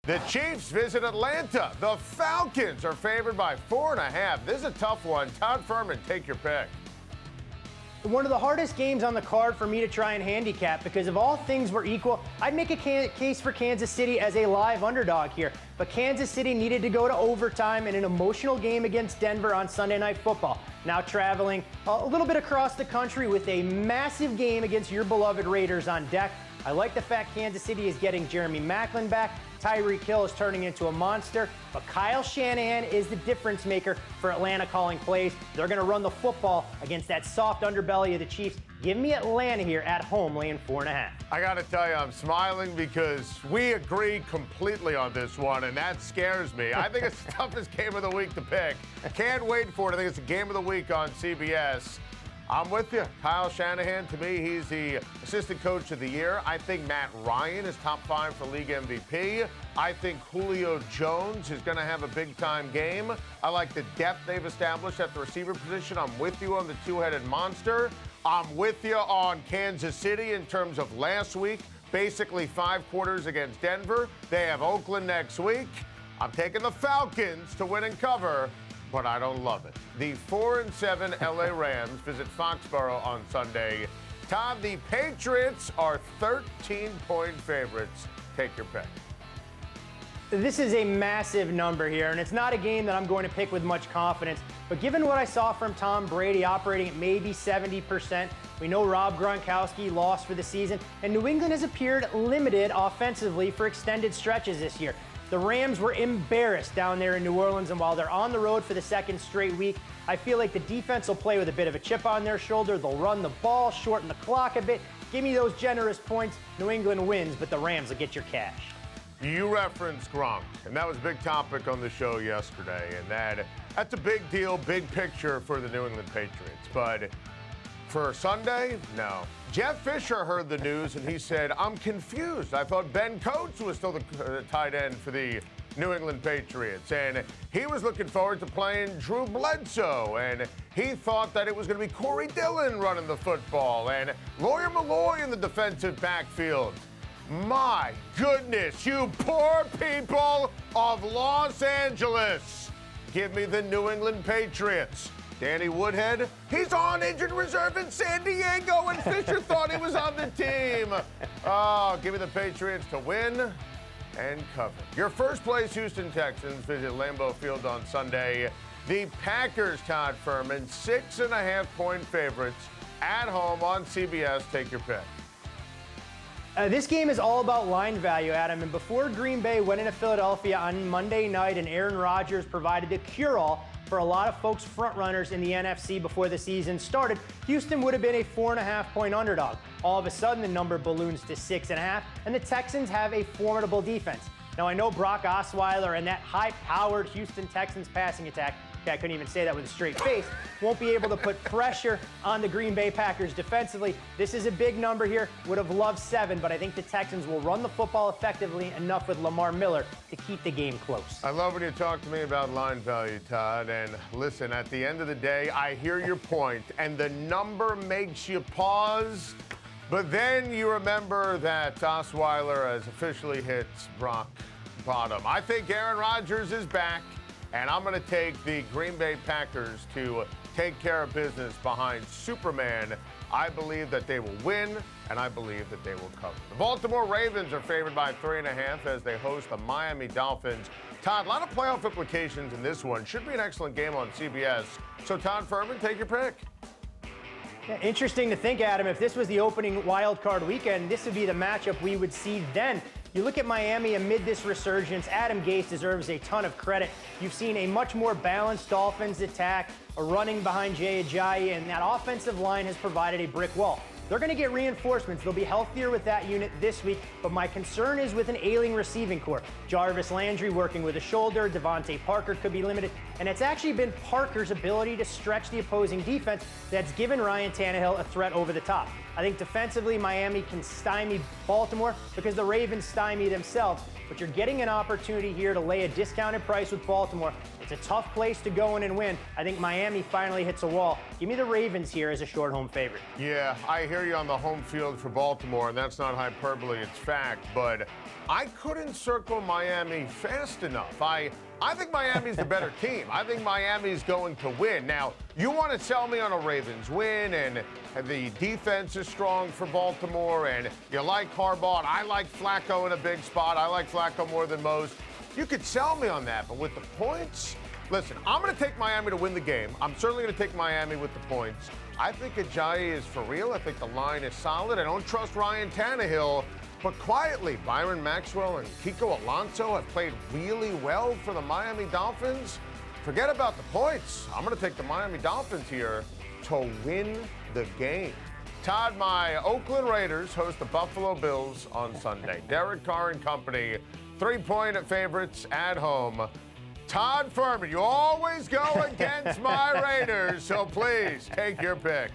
The Chiefs visit Atlanta. The Falcons are favored by 4.5. This is a tough one. Todd Fuhrman, take your pick. One of the hardest games on the card for me to try and handicap, because if all things were equal, I'd make a case for Kansas City as a live underdog here. But Kansas City needed to go to overtime in an emotional game against Denver on Sunday Night Football. Now traveling a little bit across the country with a massive game against your beloved Raiders on deck. I like the fact Kansas City is getting Jeremy Maclin back. Tyreek Hill is turning into a monster, but Kyle Shanahan is the difference maker for Atlanta calling plays. They're going to run the football against that soft underbelly of the Chiefs. Give me Atlanta here at home, laying 4.5. I got to tell you, I'm smiling because we agree completely on this one, and that scares me. I think it's the toughest game of the week to pick. Can't wait for it. I think it's the game of the week on CBS. I'm with you. Kyle Shanahan, to me, he's the assistant coach of the year. I think Matt Ryan is top 5 for league MVP. I think Julio Jones is going to have a big-time game. I like the depth they've established at the receiver position. I'm with you on the two-headed monster. I'm with you on Kansas City in terms of last week. Basically 5 quarters against Denver. They have Oakland next week. I'm taking the Falcons to win and cover, but I don't love it. The 4-7 LA Rams visit Foxborough on Sunday. Todd, the Patriots are 13-point favorites. Take your pick. This is a massive number here, and it's not a game that I'm going to pick with much confidence. But given what I saw from Tom Brady operating at maybe 70%, we know Rob Gronkowski lost for the season, and New England has appeared limited offensively for extended stretches this year. The Rams were embarrassed down there in New Orleans, and while they're on the road for the second straight week, I feel like the defense will play with a bit of a chip on their shoulder. They'll run the ball, shorten the clock a bit. Give me those generous points. New England wins, but the Rams will get your cash. You referenced Gronk, and that was a big topic on the show yesterday, and that's a big deal, big picture for the New England Patriots. But for Sunday, no. Jeff Fisher heard the news, and he said, I'm confused. I thought Ben Coates was still the tight end for the New England Patriots, and he was looking forward to playing Drew Bledsoe, and he thought that it was going to be Corey Dillon running the football, and Lawyer Malloy in the defensive backfield. My goodness, you poor people of Los Angeles. Give me the New England Patriots. Danny Woodhead, he's on injured reserve in San Diego, and Fisher thought he was on the team. Oh, give me the Patriots to win and cover. Your first place Houston Texans visit Lambeau Field on Sunday. The Packers, Todd Fuhrman, 6.5-point favorites at home on CBS. Take your pick. This game is all about line value, Adam, and before Green Bay went into Philadelphia on Monday night and Aaron Rodgers provided the cure-all for a lot of folks' front-runners in the NFC before the season started, Houston would have been a 4.5-point underdog. All of a sudden, the number balloons to 6.5, and the Texans have a formidable defense. Now, I know Brock Osweiler and that high-powered Houston Texans passing attack, I couldn't even say that with a straight face, won't be able to put pressure on the Green Bay Packers defensively. This is a big number here. Would have loved 7, but I think the Texans will run the football effectively enough with Lamar Miller to keep the game close. I love when you talk to me about line value, Todd. And listen, at the end of the day, I hear your point, and the number makes you pause. But then you remember that Osweiler has officially hit rock bottom. I think Aaron Rodgers is back. And I'm going to take the Green Bay Packers to take care of business behind Superman. I believe that they will win, and I believe that they will cover. The Baltimore Ravens are favored by 3.5 as they host the Miami Dolphins. Todd, a lot of playoff implications in this one. Should be an excellent game on CBS. So, Todd Fuhrman, take your pick. Yeah, interesting to think, Adam, if this was the opening wild card weekend, this would be the matchup we would see then. You look at Miami amid this resurgence, Adam Gase deserves a ton of credit. You've seen a much more balanced Dolphins attack, a running behind Jay Ajayi, and that offensive line has provided a brick wall. They're going to get reinforcements. They'll be healthier with that unit this week, but my concern is with an ailing receiving corps. Jarvis Landry working with a shoulder, Devontae Parker could be limited, and it's actually been Parker's ability to stretch the opposing defense that's given Ryan Tannehill a threat over the top. I think defensively, Miami can stymie Baltimore because the Ravens stymie themselves, but you're getting an opportunity here to lay a discounted price with Baltimore. It's a tough place to go in and win. I think Miami finally hits a wall. Give me the Ravens here as a short home favorite. Yeah, I hear you on the home field for Baltimore, and that's not hyperbole, it's fact. But I couldn't circle Miami fast enough. I think Miami's the better team. I think Miami's going to win. Now, you want to sell me on a Ravens win, and the defense is strong for Baltimore, and you like Harbaugh, and I like Flacco in a big spot. I like Flacco more than most. You could sell me on that, but with the points, listen, I'm going to take Miami to win the game. I'm certainly going to take Miami with the points. I think Ajayi is for real. I think the line is solid. I don't trust Ryan Tannehill, but quietly, Byron Maxwell and Kiko Alonso have played really well for the Miami Dolphins. Forget about the points. I'm going to take the Miami Dolphins here to win the game. Todd, my Oakland Raiders host the Buffalo Bills on Sunday. Derek Carr and company, 3-point favorites at home. Todd Fuhrman, you always go against my Raiders, so please take your pick.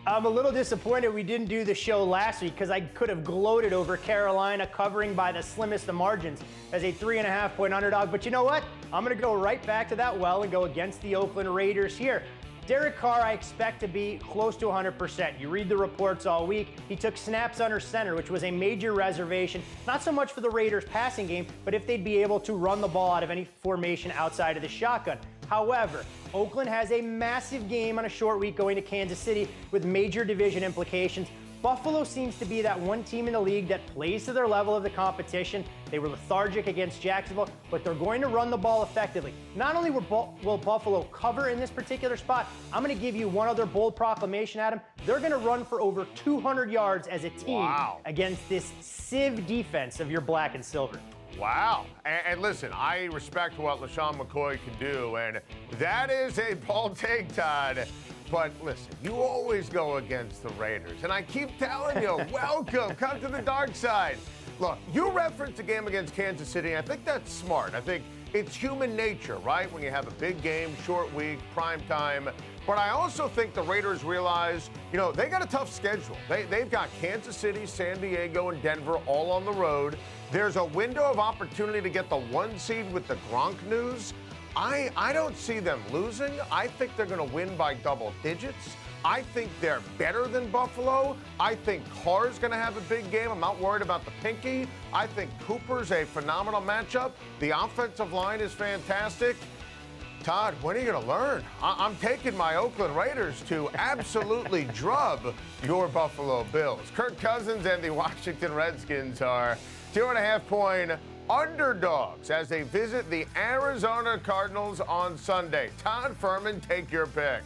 I'm a little disappointed we didn't do the show last week because I could have gloated over Carolina covering by the slimmest of margins as a 3.5-point underdog. But you know what? I'm going to go right back to that well and go against the Oakland Raiders here. Derek Carr, I expect to be close to 100%. You read the reports all week. He took snaps under center, which was a major reservation, not so much for the Raiders' passing game, but if they'd be able to run the ball out of any formation outside of the shotgun. However, Oakland has a massive game on a short week going to Kansas City with major division implications. Buffalo seems to be that one team in the league that plays to their level of the competition. They were lethargic against Jacksonville, but they're going to run the ball effectively. Not only will Buffalo cover in this particular spot, I'm going to give you one other bold proclamation, Adam. They're going to run for over 200 yards as a team against this sieve defense of your black and silver. Wow. And listen, I respect what LaShawn McCoy can do, and that is a bold take, Todd. But listen, you always go against the Raiders, and I keep telling you, welcome, come to the dark side. Look, you referenced the game against Kansas City, and I think that's smart. I think it's human nature, right, when you have a big game, short week, prime time. But I also think the Raiders realize, they got a tough schedule. They've got Kansas City, San Diego, and Denver all on the road. There's a window of opportunity to get the 1 seed with the Gronk news. I don't see them losing. I think they're going to win by double digits. I think they're better than Buffalo. I think Carr's going to have a big game. I'm not worried about the pinky. I think Cooper's a phenomenal matchup. The offensive line is fantastic. Todd, when are you going to learn? I'm taking my Oakland Raiders to absolutely drub your Buffalo Bills. Kirk Cousins and the Washington Redskins are 2.5-point underdogs as they visit the Arizona Cardinals on Sunday. Todd Fuhrman, take your pick.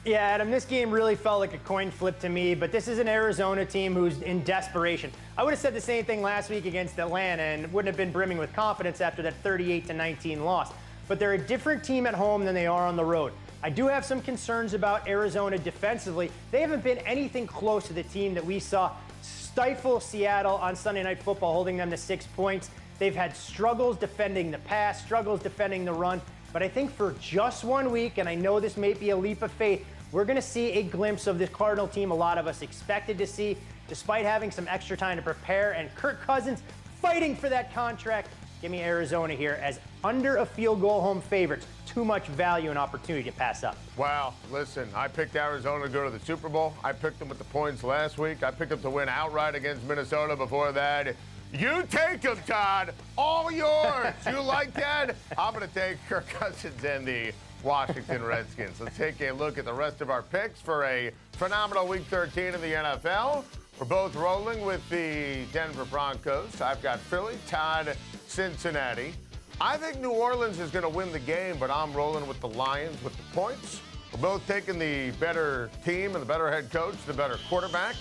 Yeah, Adam, this game really felt like a coin flip to me, but this is an Arizona team who's in desperation. I would have said the same thing last week against Atlanta and wouldn't have been brimming with confidence after that 38-19 loss. But they're a different team at home than they are on the road. I do have some concerns about Arizona defensively. They haven't been anything close to the team that we saw stifle Seattle on Sunday Night Football, holding them to 6 points. They've had struggles defending the pass, struggles defending the run. But I think for just 1 week, and I know this may be a leap of faith, we're going to see a glimpse of this Cardinal team a lot of us expected to see, despite having some extra time to prepare. And Kirk Cousins fighting for that contract. Give me Arizona here as under a field goal home favorites. Too much value and opportunity to pass up. Wow, listen, I picked Arizona to go to the Super Bowl. I picked them with the points last week. I picked them to win outright against Minnesota before that. You take them, Todd. All yours. You like that? I'm going to take Kirk Cousins and the Washington Redskins. Let's take a look at the rest of our picks for a phenomenal Week 13 in the NFL. We're both rolling with the Denver Broncos. I've got Philly, Todd, Cincinnati. I think New Orleans is going to win the game, but I'm rolling with the Lions with the points. We're both taking the better team and the better head coach, the better quarterback,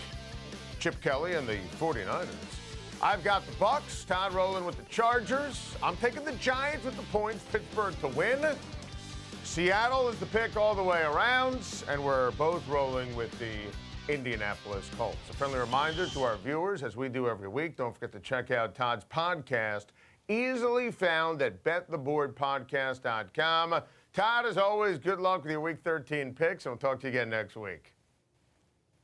Chip Kelly and the 49ers. I've got the Bucks, Todd rolling with the Chargers. I'm taking the Giants with the points, Pittsburgh to win. Seattle is the pick all the way around, and we're both rolling with the Indianapolis Colts. A friendly reminder to our viewers, as we do every week, don't forget to check out Todd's podcast, easily found at bettheboardpodcast.com. Todd, as always, good luck with your Week 13 picks, and we'll talk to you again next week.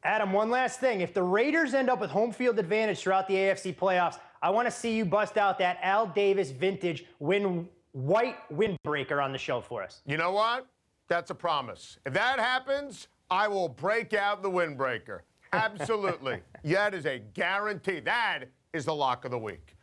Adam, one last thing. If the Raiders end up with home field advantage throughout the AFC playoffs, I want to see you bust out that Al Davis vintage win white windbreaker on the show for us. You know what? That's a promise. If that happens, I will break out the windbreaker. Absolutely. That is a guarantee. That is the lock of the week.